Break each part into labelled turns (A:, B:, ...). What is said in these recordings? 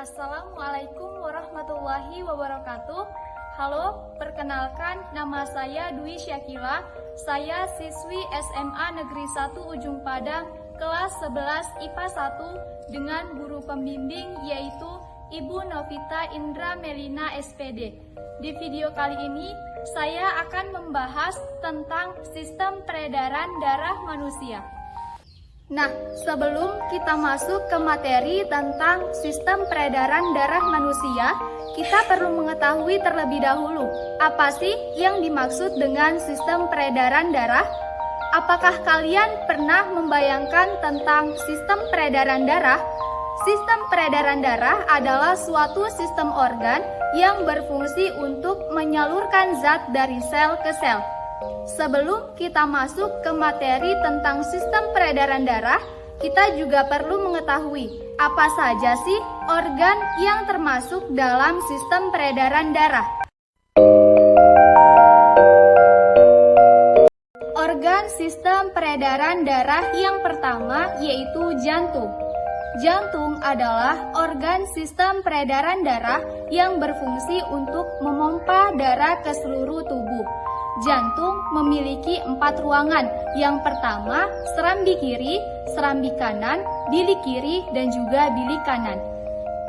A: Assalamualaikum warahmatullahi wabarakatuh. Halo, perkenalkan nama saya Dwi Syakila. Saya siswi SMA Negeri 1 Ujung Padang kelas 11 IPA 1 dengan guru pembimbing yaitu Ibu Novita Indra Melina SPD. Di video kali ini saya akan membahas tentang sistem peredaran darah manusia. Nah, sebelum kita masuk ke materi tentang sistem peredaran darah manusia, kita perlu mengetahui terlebih dahulu, apa sih yang dimaksud dengan sistem peredaran darah? Apakah kalian pernah membayangkan tentang sistem peredaran darah? Sistem peredaran darah adalah suatu sistem organ yang berfungsi untuk menyalurkan zat dari sel ke sel. Sebelum kita masuk ke materi tentang sistem peredaran darah, kita juga perlu mengetahui apa saja sih organ yang termasuk dalam sistem peredaran darah. Organ sistem peredaran darah yang pertama yaitu jantung. Jantung adalah organ sistem peredaran darah yang berfungsi untuk memompa darah ke seluruh tubuh. Jantung memiliki 4 ruangan. Yang pertama, serambi kiri, serambi kanan, bilik kiri, dan juga bilik kanan.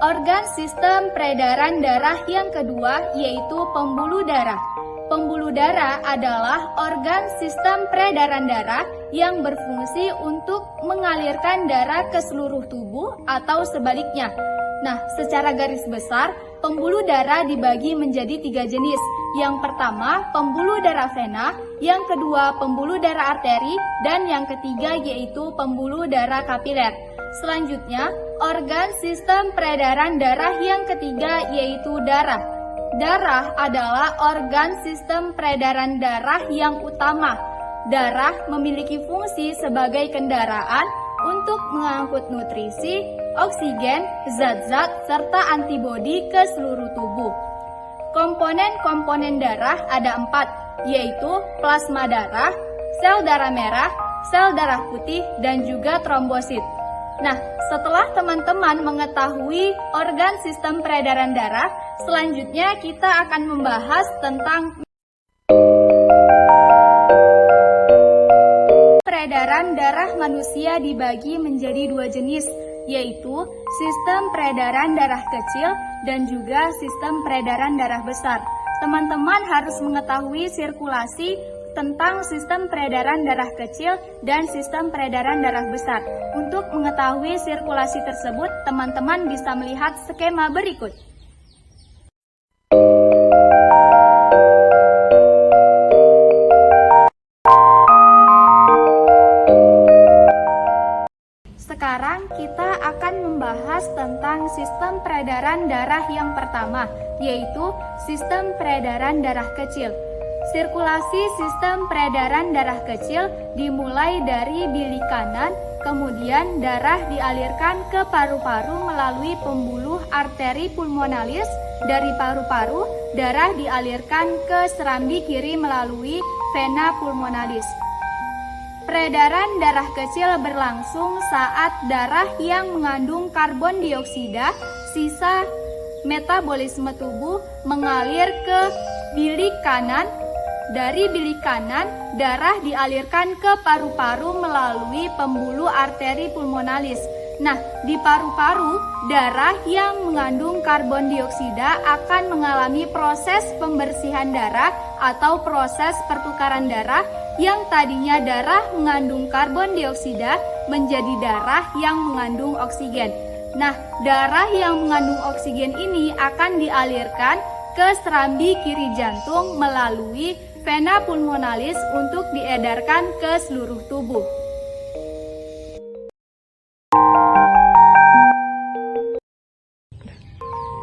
A: Organ sistem peredaran darah yang kedua yaitu pembuluh darah. Pembuluh darah adalah organ sistem peredaran darah yang berfungsi untuk mengalirkan darah ke seluruh tubuh atau sebaliknya. Nah, secara garis besar, pembuluh darah dibagi menjadi 3 jenis. Yang pertama, pembuluh darah vena, yang kedua, pembuluh darah arteri, dan yang ketiga yaitu pembuluh darah kapiler. Selanjutnya, organ sistem peredaran darah yang ketiga yaitu darah. Darah adalah organ sistem peredaran darah yang utama. Darah memiliki fungsi sebagai kendaraan untuk mengangkut nutrisi, oksigen, zat-zat, serta antibodi ke seluruh tubuh. Komponen-komponen darah ada 4, yaitu plasma darah, sel darah merah, sel darah putih, dan juga trombosit. Nah, setelah teman-teman mengetahui organ sistem peredaran darah, selanjutnya kita akan membahas tentang peredaran darah manusia dibagi menjadi 2 jenis, yaitu sistem peredaran darah kecil dan juga sistem peredaran darah besar. Teman-teman harus mengetahui sirkulasi tentang sistem peredaran darah kecil dan sistem peredaran darah besar. Untuk mengetahui sirkulasi tersebut, teman-teman bisa melihat skema berikut. Sekarang kita akan membahas tentang sistem peredaran darah yang pertama, yaitu sistem peredaran darah kecil. Sirkulasi sistem peredaran darah kecil dimulai dari bilik kanan, kemudian darah dialirkan ke paru-paru melalui pembuluh arteri pulmonalis. Dari paru-paru, darah dialirkan ke serambi kiri melalui vena pulmonalis. Peredaran darah kecil berlangsung saat darah yang mengandung karbon dioksida, sisa metabolisme tubuh, mengalir ke bilik kanan. Dari bilik kanan, darah dialirkan ke paru-paru melalui pembuluh arteri pulmonalis. Nah, di paru-paru, darah yang mengandung karbon dioksida akan mengalami proses pembersihan darah atau proses pertukaran darah yang tadinya darah mengandung karbon dioksida menjadi darah yang mengandung oksigen. Nah, darah yang mengandung oksigen ini akan dialirkan ke serambi kiri jantung melalui vena pulmonalis untuk diedarkan ke seluruh tubuh.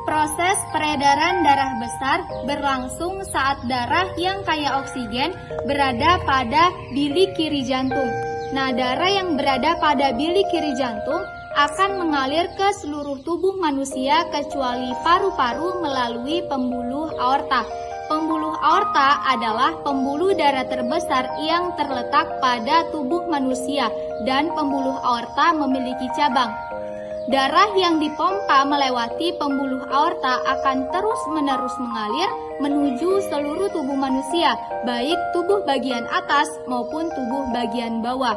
A: Proses peredaran darah besar berlangsung saat darah yang kaya oksigen berada pada bilik kiri jantung. Nah, darah yang berada pada bilik kiri jantung akan mengalir ke seluruh tubuh manusia kecuali paru-paru melalui pembuluh aorta. Pembuluh aorta adalah pembuluh darah terbesar yang terletak pada tubuh manusia dan pembuluh aorta memiliki cabang. Darah yang dipompa melewati pembuluh aorta akan terus-menerus mengalir menuju seluruh tubuh manusia, baik tubuh bagian atas maupun tubuh bagian bawah.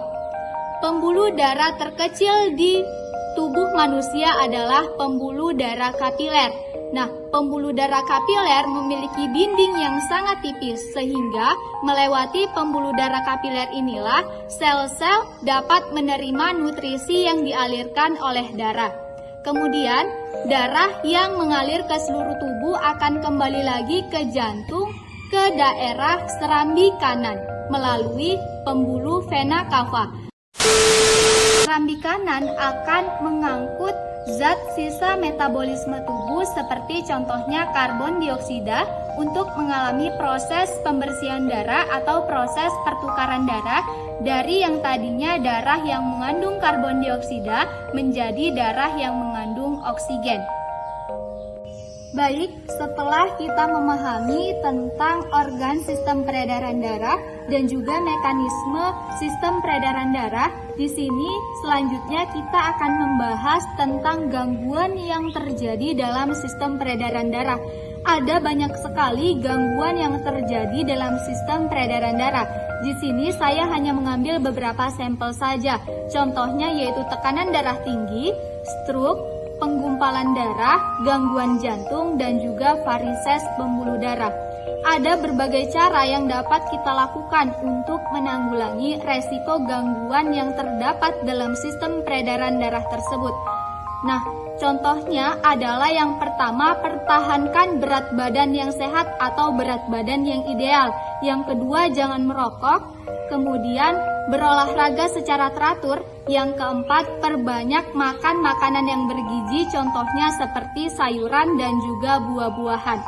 A: Pembuluh darah terkecil di tubuh manusia adalah pembuluh darah kapiler. Nah, pembuluh darah kapiler memiliki dinding yang sangat tipis sehingga melewati pembuluh darah kapiler inilah sel-sel dapat menerima nutrisi yang dialirkan oleh darah. Kemudian, darah yang mengalir ke seluruh tubuh akan kembali lagi ke jantung ke daerah serambi kanan melalui pembuluh vena cava. Serambi kanan akan mengangkut zat sisa metabolisme tubuh seperti contohnya karbon dioksida untuk mengalami proses pembersihan darah atau proses pertukaran darah dari yang tadinya darah yang mengandung karbon dioksida menjadi darah yang mengandung oksigen. Baik, setelah kita memahami tentang organ sistem peredaran darah dan juga mekanisme sistem peredaran darah, di sini selanjutnya kita akan membahas tentang gangguan yang terjadi dalam sistem peredaran darah. Ada banyak sekali gangguan yang terjadi dalam sistem peredaran darah. Di sini saya hanya mengambil beberapa sampel saja. Contohnya yaitu tekanan darah tinggi, stroke, penggumpalan darah, gangguan jantung, dan juga varises pembuluh darah. Ada berbagai cara yang dapat kita lakukan untuk menanggulangi resiko gangguan yang terdapat dalam sistem peredaran darah tersebut. Nah, contohnya adalah yang pertama, pertahankan berat badan yang sehat atau berat badan yang ideal. Yang kedua, jangan merokok. Kemudian, berolahraga secara teratur. Yang keempat, perbanyak makan makanan yang bergizi, contohnya seperti sayuran dan juga buah-buahan.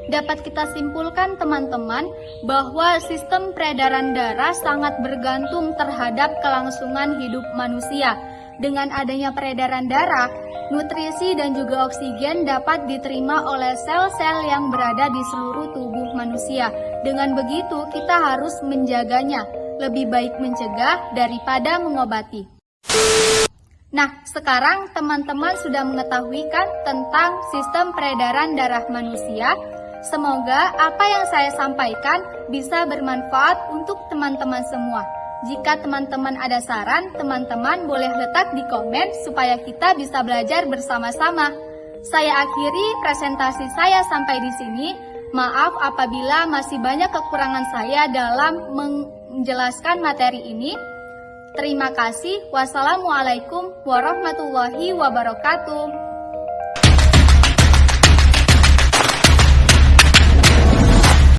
A: Dapat kita simpulkan teman-teman bahwa sistem peredaran darah sangat bergantung terhadap kelangsungan hidup manusia. Dengan adanya peredaran darah, nutrisi dan juga oksigen dapat diterima oleh sel-sel yang berada di seluruh tubuh manusia. Dengan begitu, kita harus menjaganya. Lebih baik mencegah daripada mengobati. Nah, sekarang teman-teman sudah mengetahui kan tentang sistem peredaran darah manusia. Semoga apa yang saya sampaikan bisa bermanfaat untuk teman-teman semua. Jika teman-teman ada saran, teman-teman boleh letak di komen supaya kita bisa belajar bersama-sama. Saya akhiri presentasi saya sampai di sini. Maaf apabila masih banyak kekurangan saya dalam menjelaskan materi ini. Terima kasih. Wassalamualaikum warahmatullahi wabarakatuh.